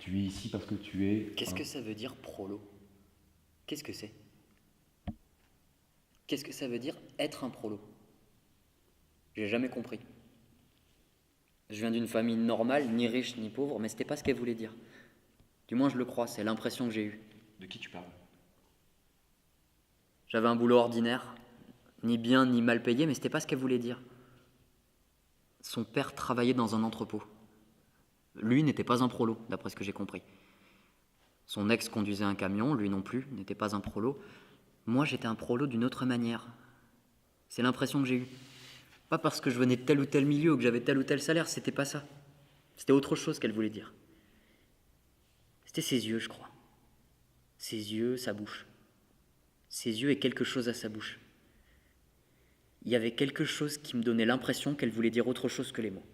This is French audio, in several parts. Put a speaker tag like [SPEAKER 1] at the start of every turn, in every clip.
[SPEAKER 1] Tu es ici parce que tu es...
[SPEAKER 2] Qu'est-ce que ça veut dire prolo? Qu'est-ce que c'est? Qu'est-ce que ça veut dire être un prolo? J'ai jamais compris. Je viens d'une famille normale, ni riche ni pauvre, mais c'était pas ce qu'elle voulait dire. Du moins je le crois, c'est l'impression que j'ai eue.
[SPEAKER 1] De qui tu parles?
[SPEAKER 2] J'avais un boulot ordinaire, ni bien ni mal payé, mais c'était pas ce qu'elle voulait dire. Son père travaillait dans un entrepôt. Lui n'était pas un prolo, d'après ce que j'ai compris. Son ex conduisait un camion, lui non plus, n'était pas un prolo. Moi, j'étais un prolo d'une autre manière. C'est l'impression que j'ai eue. Pas parce que je venais de tel ou tel milieu ou que j'avais tel ou tel salaire, c'était pas ça. C'était autre chose qu'elle voulait dire. C'était ses yeux, je crois. Ses yeux, sa bouche. Ses yeux et quelque chose à sa bouche. Il y avait quelque chose qui me donnait l'impression qu'elle voulait dire autre chose que les mots.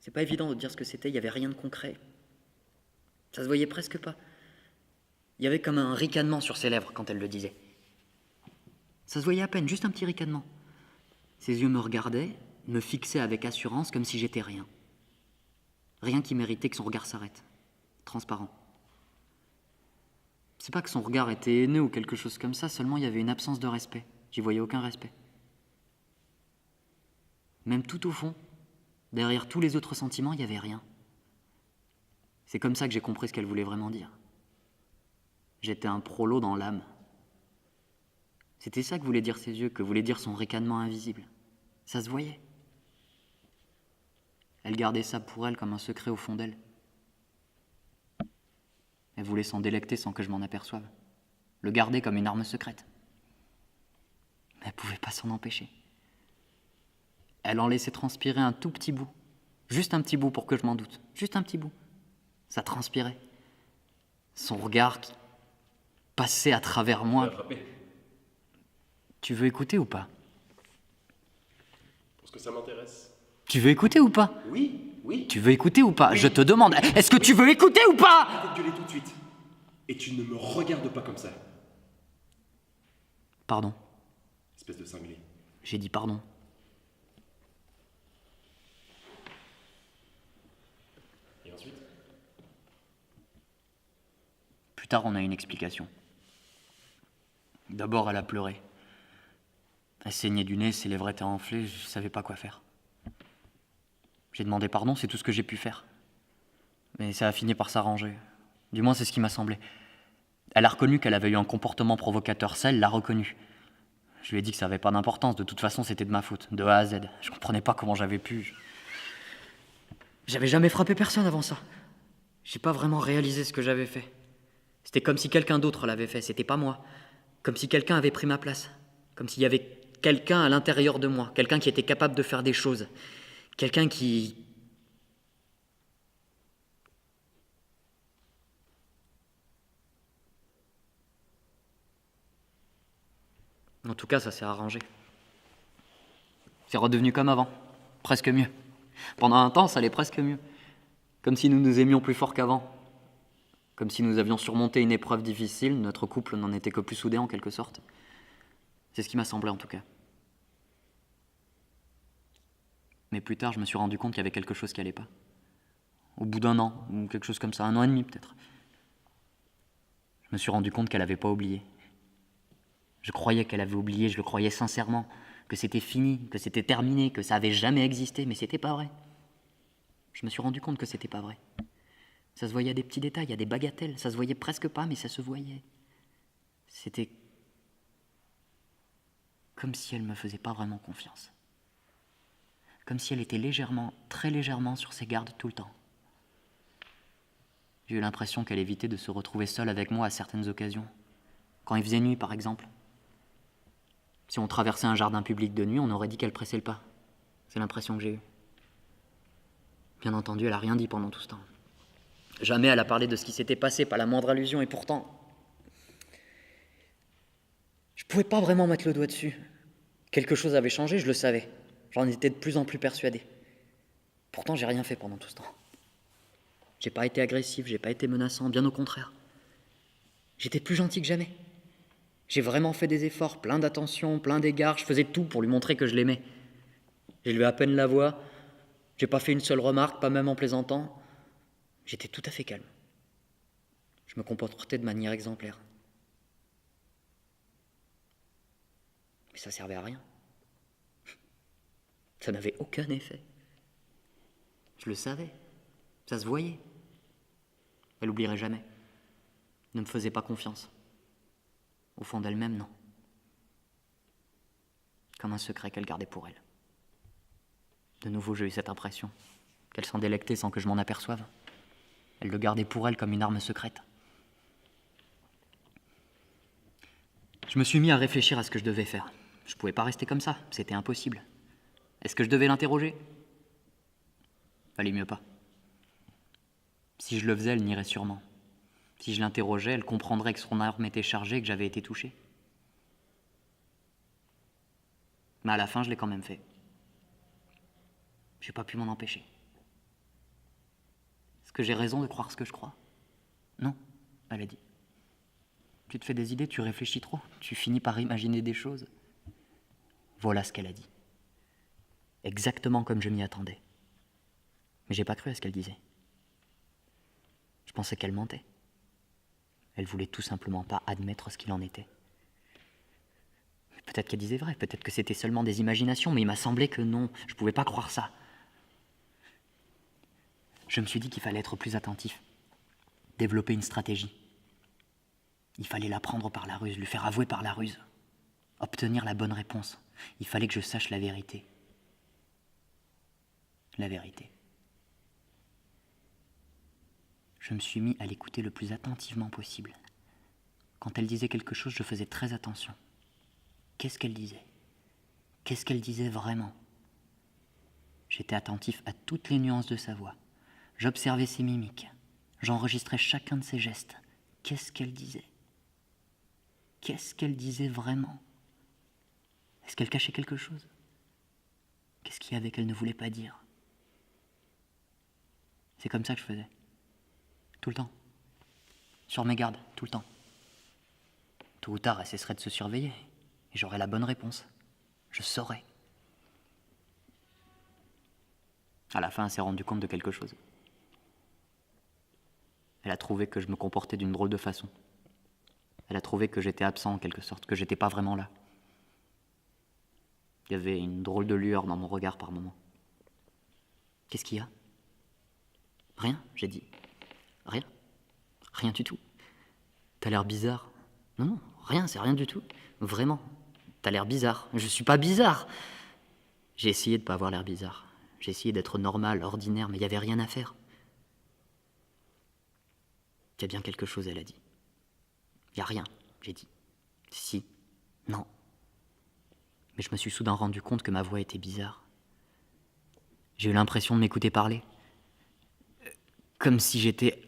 [SPEAKER 2] C'est pas évident de dire ce que c'était, il y avait rien de concret. Ça se voyait presque pas. Il y avait comme un ricanement sur ses lèvres quand elle le disait. Ça se voyait à peine, juste un petit ricanement. Ses yeux me regardaient, me fixaient avec assurance comme si j'étais rien. Rien qui méritait que son regard s'arrête. Transparent. C'est pas que son regard était haineux ou quelque chose comme ça, seulement il y avait une absence de respect. J'y voyais aucun respect. Même tout au fond, derrière tous les autres sentiments, il n'y avait rien. C'est comme ça que j'ai compris ce qu'elle voulait vraiment dire. J'étais un prolo dans l'âme. C'était ça que voulaient dire ses yeux, que voulait dire son ricanement invisible. Ça se voyait. Elle gardait ça pour elle comme un secret au fond d'elle. Elle voulait s'en délecter sans que je m'en aperçoive. Le garder comme une arme secrète. Mais elle pouvait pas s'en empêcher. Elle en laissait transpirer un tout petit bout. Juste un petit bout pour que je m'en doute. Juste un petit bout. Ça transpirait. Son regard qui passait à travers moi. Tu veux écouter ou pas?
[SPEAKER 3] Parce que ça m'intéresse.
[SPEAKER 2] Tu veux écouter ou pas?
[SPEAKER 3] Oui, oui.
[SPEAKER 2] Tu veux écouter ou pas?
[SPEAKER 3] Oui.
[SPEAKER 2] Je te demande, est-ce que tu veux écouter ou pas?
[SPEAKER 3] Arrête de gueuler tout de suite. Et tu ne me regardes pas comme ça,
[SPEAKER 2] Pardon.
[SPEAKER 3] espèce de cinglé.
[SPEAKER 2] J'ai dit pardon.
[SPEAKER 3] Et ensuite?
[SPEAKER 2] Plus tard, on a eu une explication. D'abord, elle a pleuré. Elle saignait du nez, ses lèvres étaient enflées, je savais pas quoi faire. J'ai demandé pardon, c'est tout ce que j'ai pu faire. Mais ça a fini par s'arranger. Du moins, c'est ce qui m'a semblé. Elle a reconnu qu'elle avait eu un comportement provocateur, ça, elle l'a reconnu. Je lui ai dit que ça avait pas d'importance, de toute façon, c'était de ma faute, de A à Z. Je comprenais pas comment j'avais pu. J'avais jamais frappé personne avant ça. J'ai pas vraiment réalisé ce que j'avais fait. C'était comme si quelqu'un d'autre l'avait fait, c'était pas moi. Comme si quelqu'un avait pris ma place. Comme s'il y avait quelqu'un à l'intérieur de moi, quelqu'un qui était capable de faire des choses. Quelqu'un qui... En tout cas, ça s'est arrangé. C'est redevenu comme avant, presque mieux. Pendant un temps, ça allait presque mieux. Comme si nous nous aimions plus fort qu'avant. Comme si nous avions surmonté une épreuve difficile, notre couple n'en était que plus soudé en quelque sorte. C'est ce qui m'a semblé en tout cas. Mais plus tard, je me suis rendu compte qu'il y avait quelque chose qui allait pas. Au bout d'un an, ou quelque chose comme ça, 1 an et demi peut-être. Je me suis rendu compte qu'elle avait pas oublié. Je croyais qu'elle avait oublié, je le croyais sincèrement, que c'était fini, que c'était terminé, que ça avait jamais existé, mais c'était pas vrai. Je me suis rendu compte que c'était pas vrai. Ça se voyait à des petits détails, à des bagatelles, ça se voyait presque pas, mais ça se voyait. C'était comme si elle me faisait pas vraiment confiance. Comme si elle était légèrement, très légèrement sur ses gardes tout le temps. J'ai eu l'impression qu'elle évitait de se retrouver seule avec moi à certaines occasions. Quand il faisait nuit, par exemple. Si on traversait un jardin public de nuit, on aurait dit qu'elle pressait le pas. C'est l'impression que j'ai eue. Bien entendu, elle a rien dit pendant tout ce temps. Jamais elle a parlé de ce qui s'était passé, pas la moindre allusion, et pourtant... Je pouvais pas vraiment mettre le doigt dessus. Quelque chose avait changé, je le savais. J'en étais de plus en plus persuadé. Pourtant, j'ai rien fait pendant tout ce temps. J'ai pas été agressif, j'ai pas été menaçant, bien au contraire. J'étais plus gentil que jamais. J'ai vraiment fait des efforts, plein d'attention, plein d'égards, je faisais tout pour lui montrer que je l'aimais. J'ai levé à peine la voix, j'ai pas fait une seule remarque, pas même en plaisantant. J'étais tout à fait calme. Je me comportais de manière exemplaire. Mais ça servait à rien. Ça n'avait aucun effet. Je le savais. Ça se voyait. Elle n'oublierait jamais. Ne me faisait pas confiance. Au fond d'elle-même, non. Comme un secret qu'elle gardait pour elle. De nouveau, j'ai eu cette impression qu'elle s'en délectait sans que je m'en aperçoive. Elle le gardait pour elle comme une arme secrète. Je me suis mis à réfléchir à ce que je devais faire. Je pouvais pas rester comme ça, c'était impossible. Est-ce que je devais l'interroger ? Fallait mieux pas. Si je le faisais, elle nierait sûrement. Si je l'interrogeais, elle comprendrait que son arme était chargée et que j'avais été touché. Mais à la fin, je l'ai quand même fait. J'ai pas pu m'en empêcher. Est-ce que j'ai raison de croire ce que je crois ? Non, elle a dit. Tu te fais des idées, tu réfléchis trop, tu finis par imaginer des choses. Voilà ce qu'elle a dit. Exactement comme je m'y attendais. Mais j'ai pas cru à ce qu'elle disait. Je pensais qu'elle mentait. Elle voulait tout simplement pas admettre ce qu'il en était. Peut-être qu'elle disait vrai, peut-être que c'était seulement des imaginations, mais il m'a semblé que non, je pouvais pas croire ça. Je me suis dit qu'il fallait être plus attentif, développer une stratégie. Il fallait la prendre par la ruse, lui faire avouer par la ruse, obtenir la bonne réponse. Il fallait que je sache la vérité. La vérité. Je me suis mis à l'écouter le plus attentivement possible. Quand elle disait quelque chose, je faisais très attention. Qu'est-ce qu'elle disait ? Qu'est-ce qu'elle disait vraiment ? J'étais attentif à toutes les nuances de sa voix. J'observais ses mimiques. J'enregistrais chacun de ses gestes. Qu'est-ce qu'elle disait ? Qu'est-ce qu'elle disait vraiment ? Est-ce qu'elle cachait quelque chose ? Qu'est-ce qu'il y avait qu'elle ne voulait pas dire ? C'est comme ça que je faisais. Tout le temps. Sur mes gardes, tout le temps. Tôt ou tard, elle cesserait de se surveiller. Et j'aurais la bonne réponse. Je saurais. À la fin, elle s'est rendue compte de quelque chose. Elle a trouvé que je me comportais d'une drôle de façon. Elle a trouvé que j'étais absent en quelque sorte, que j'étais pas vraiment là. Il y avait une drôle de lueur dans mon regard par moments. Qu'est-ce qu'il y a ? Rien, j'ai dit. Rien. Rien du tout. T'as l'air bizarre. Non, non, rien, c'est rien du tout. Vraiment. T'as l'air bizarre. Je suis pas bizarre. J'ai essayé de pas avoir l'air bizarre. J'ai essayé d'être normal, ordinaire, mais il y avait rien à faire. Il y a bien quelque chose, elle a dit. Il y a rien, j'ai dit. Si. Non. Mais je me suis soudain rendu compte que ma voix était bizarre. J'ai eu l'impression de m'écouter parler. Comme si j'étais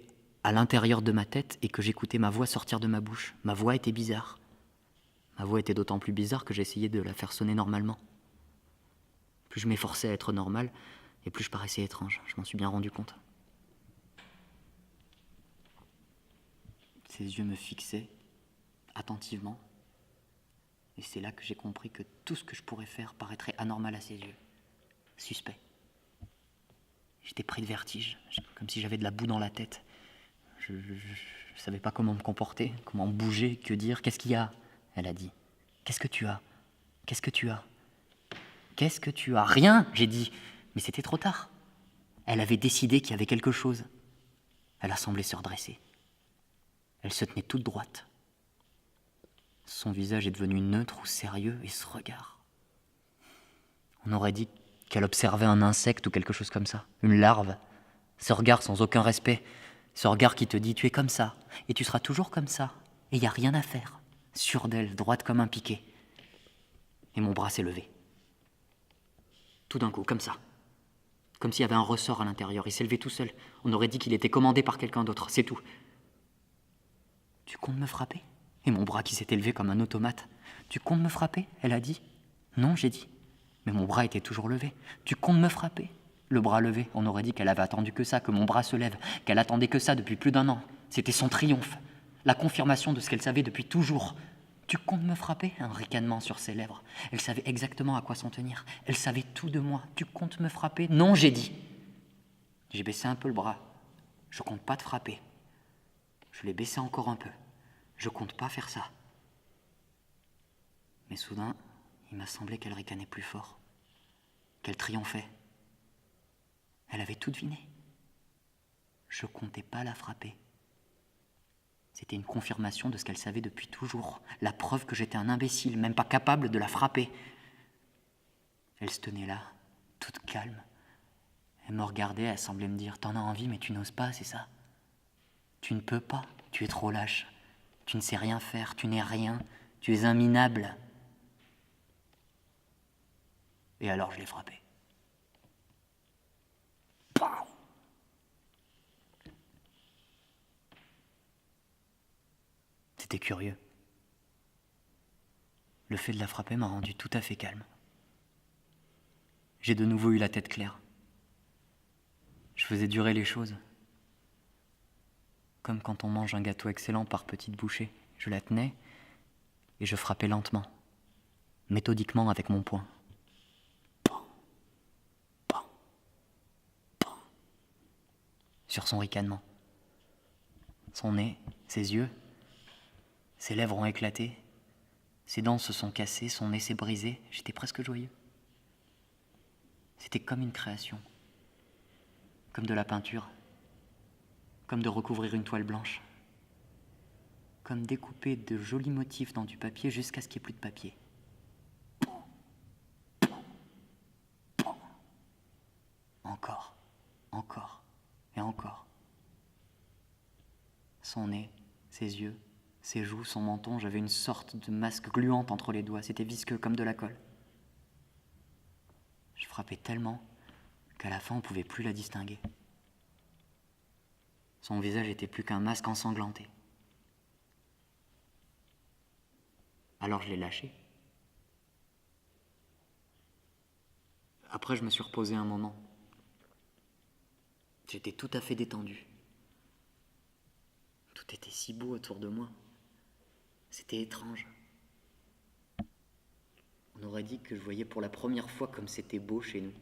[SPEAKER 2] à l'intérieur de ma tête et que j'écoutais ma voix sortir de ma bouche. Ma voix était bizarre. Ma voix était d'autant plus bizarre que j'essayais de la faire sonner normalement. Plus je m'efforçais à être normal, et plus je paraissais étrange. Je m'en suis bien rendu compte. Ses yeux me fixaient attentivement, et c'est là que j'ai compris que tout ce que je pourrais faire paraîtrait anormal à ses yeux. Suspect. J'étais pris de vertige, comme si j'avais de la boue dans la tête. Je savais pas comment me comporter, comment bouger, que dire. Qu'est-ce qu'il y a ? Elle a dit. Qu'est-ce que tu as ? Qu'est-ce que tu as ? Qu'est-ce que tu as ? Rien, j'ai dit. Mais c'était trop tard. Elle avait décidé qu'il y avait quelque chose. Elle a semblé se redresser. Elle se tenait toute droite. Son visage est devenu neutre ou sérieux, et ce regard. On aurait dit qu'elle observait un insecte ou quelque chose comme ça, une larve. Ce regard sans aucun respect, ce regard qui te dit tu es comme ça, et tu seras toujours comme ça, et il n'y a rien à faire. Sûre d'elle, droite comme un piquet. Et mon bras s'est levé. Tout d'un coup, comme ça. Comme s'il y avait un ressort à l'intérieur, il s'est levé tout seul. On aurait dit qu'il était commandé par quelqu'un d'autre, c'est tout. Tu comptes me frapper ? Et mon bras qui s'était levé comme un automate. Tu comptes me frapper ? Elle a dit. Non, j'ai dit. Mais mon bras était toujours levé. Tu comptes me frapper ? Le bras levé, on aurait dit qu'elle avait attendu que ça, que mon bras se lève, qu'elle attendait que ça depuis plus d'1 an. C'était son triomphe, la confirmation de ce qu'elle savait depuis toujours. Tu comptes me frapper ? Un ricanement sur ses lèvres. Elle savait exactement à quoi s'en tenir. Elle savait tout de moi. Tu comptes me frapper ? Non, j'ai dit. J'ai baissé un peu le bras. Je compte pas te frapper. Je l'ai baissé encore un peu. Je compte pas faire ça. Mais soudain, il m'a semblé qu'elle ricanait plus fort, qu'elle triomphait. Elle avait tout deviné. Je comptais pas la frapper. C'était une confirmation de ce qu'elle savait depuis toujours, la preuve que j'étais un imbécile, même pas capable de la frapper. Elle se tenait là, toute calme. Elle me regardait, elle semblait me dire « T'en as envie, mais tu n'oses pas, c'est ça ? Tu ne peux pas, tu es trop lâche. Tu ne sais rien faire, tu n'es rien, tu es un minable. » Et alors je l'ai frappée. Pow ! C'était curieux. Le fait de la frapper m'a rendu tout à fait calme. J'ai de nouveau eu la tête claire. Je faisais durer les choses. Comme quand on mange un gâteau excellent par petites bouchées. Je la tenais et je frappais lentement, méthodiquement avec mon poing. Sur son ricanement. Son nez, ses yeux, ses lèvres ont éclaté, ses dents se sont cassées, son nez s'est brisé, j'étais presque joyeux. C'était comme une création, comme de la peinture, comme de recouvrir une toile blanche, comme découper de jolis motifs dans du papier jusqu'à ce qu'il n'y ait plus de papier. Encore, encore et encore. Son nez, ses yeux, ses joues, son menton, j'avais une sorte de masque gluante entre les doigts, c'était visqueux comme de la colle. Je frappais tellement qu'à la fin on ne pouvait plus la distinguer. Son visage était plus qu'un masque ensanglanté. Alors je l'ai lâché. Après je me suis reposé un moment. J'étais tout à fait détendu. Tout était si beau autour de moi. C'était étrange. On aurait dit que je voyais pour la première fois comme c'était beau chez nous.